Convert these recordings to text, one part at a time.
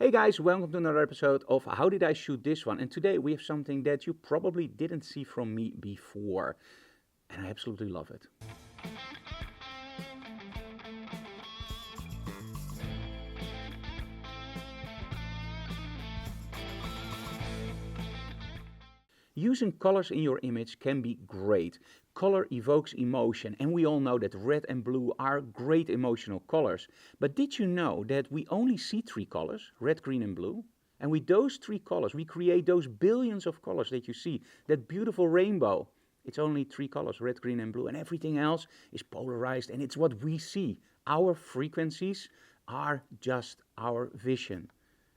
Hey guys, welcome to another episode of How Did I Shoot This One? And today we have something that you probably didn't see from me before. And I absolutely love it. Using colors in your image can be great. Color evokes emotion, and we all know that red and blue are great emotional colors. But did you know that we only see three colors, red, green and blue? And with those three colors, we create those billions of colors that you see, that beautiful rainbow. It's only three colors, red, green and blue, and everything else is polarized, and it's what we see. Our frequencies are just our vision.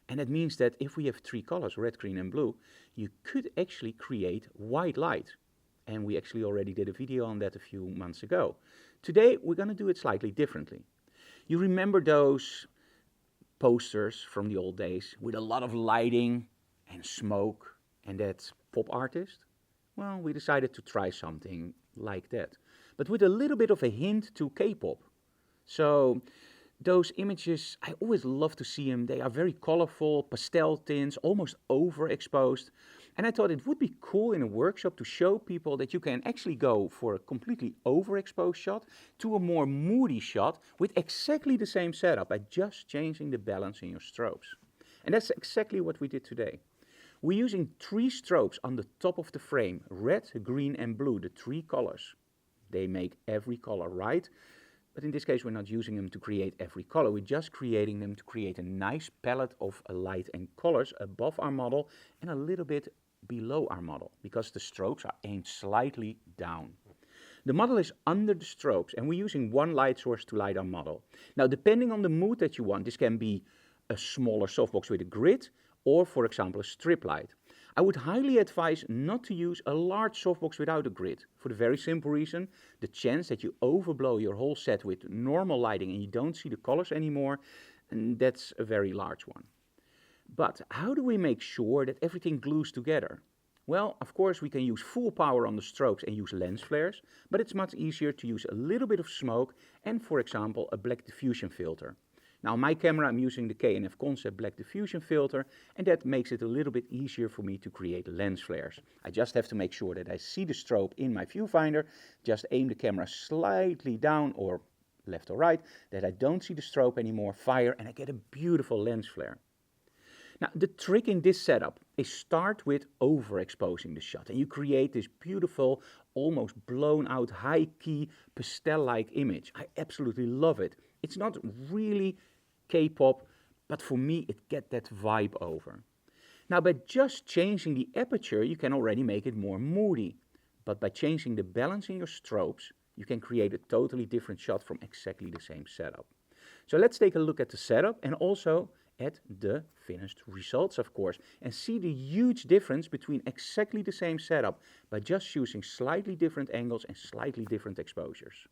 And that means that if we have three colors, red, green and blue, you could actually create white light. And we actually already did a video on that a few months ago. Today we're going to do it slightly differently. You remember those posters from the old days with a lot of lighting and smoke and that pop artist? Well, we decided to try something like that, but with a little bit of a hint to K-pop. So those images, I always love to see them. They are very colorful, pastel tints, almost overexposed. And I thought it would be cool in a workshop to show people that you can actually go for a completely overexposed shot to a more moody shot with exactly the same setup by just changing the balance in your strobes. And that's exactly what we did today. We're using three strobes on the top of the frame, red, green and blue, the three colors. They make every color right. But in this case, we're not using them to create every color. We're just creating them to create a nice palette of light and colors above our model and a little bit below our model because the strobes are aimed slightly down. The model is under the strobes and we're using one light source to light our model. Now, depending on the mood that you want, this can be a smaller softbox with a grid or, for example, a strip light. I would highly advise not to use a large softbox without a grid, for the very simple reason, the chance that you overblow your whole set with normal lighting and you don't see the colors anymore, and that's a very large one. But how do we make sure that everything glues together? Well, of course we can use full power on the strobes and use lens flares, but it's much easier to use a little bit of smoke and, for example, a black diffusion filter. Now on my camera I'm using the K&F Concept Black Diffusion Filter, and that makes it a little bit easier for me to create lens flares. I just have to make sure that I see the strobe in my viewfinder, just aim the camera slightly down or left or right, that I don't see the strobe anymore, fire, and I get a beautiful lens flare. Now the trick in this setup is start with overexposing the shot, and you create this beautiful, almost blown out high-key pastel-like image. I absolutely love it. It's not really K-pop, but for me it gets that vibe over. Now by just changing the aperture you can already make it more moody, but by changing the balance in your strobes you can create a totally different shot from exactly the same setup. So let's take a look at the setup and also at the finished results, of course, and see the huge difference between exactly the same setup by just using slightly different angles and slightly different exposures.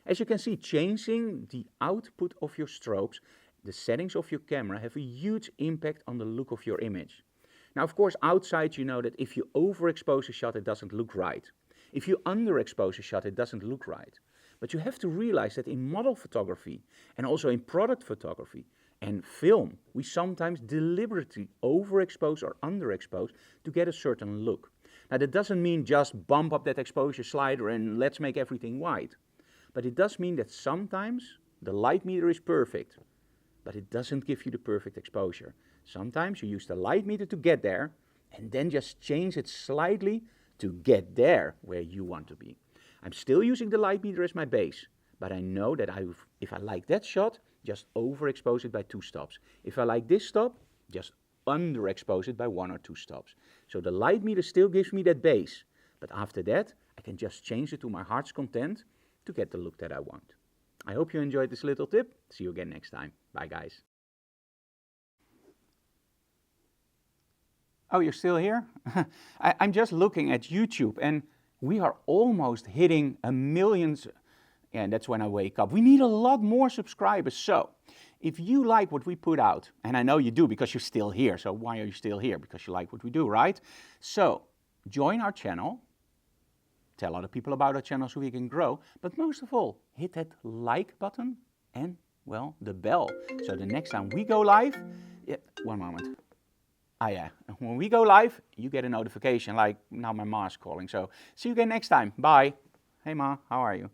As you can see, changing the output of your strobes, the settings of your camera, have a huge impact on the look of your image. Now, of course, outside you know that if you overexpose a shot, it doesn't look right. If you underexpose a shot, it doesn't look right. But you have to realize that in model photography and also in product photography and film, we sometimes deliberately overexpose or underexpose to get a certain look. Now, that doesn't mean just bump up that exposure slider and let's make everything white. But it does mean that sometimes the light meter is perfect, but it doesn't give you the perfect exposure. Sometimes you use the light meter to get there and then just change it slightly to get there where you want to be. I'm still using the light meter as my base, but I know that if I like that shot, just overexpose it by 2 stops. If I like this stop, just underexpose it by 1 or 2 stops. So the light meter still gives me that base, but after that, I can just change it to my heart's content to get the look that I want. I hope you enjoyed this little tip. See you again next time. Bye, guys. Oh, you're still here? I'm just looking at YouTube and we are almost hitting 1 million, and that's when I wake up. We need a lot more subscribers. So if you like what we put out, and I know you do because you're still here, so why are you still here? Because you like what we do, right? So join our channel, tell other people about our channel so we can grow, but most of all, hit that like button and, well, the bell. So the next time we go live, one moment. Ah yeah, when we go live, you get a notification, like now my ma is calling. So see you again next time. Bye. Hey Ma, how are you?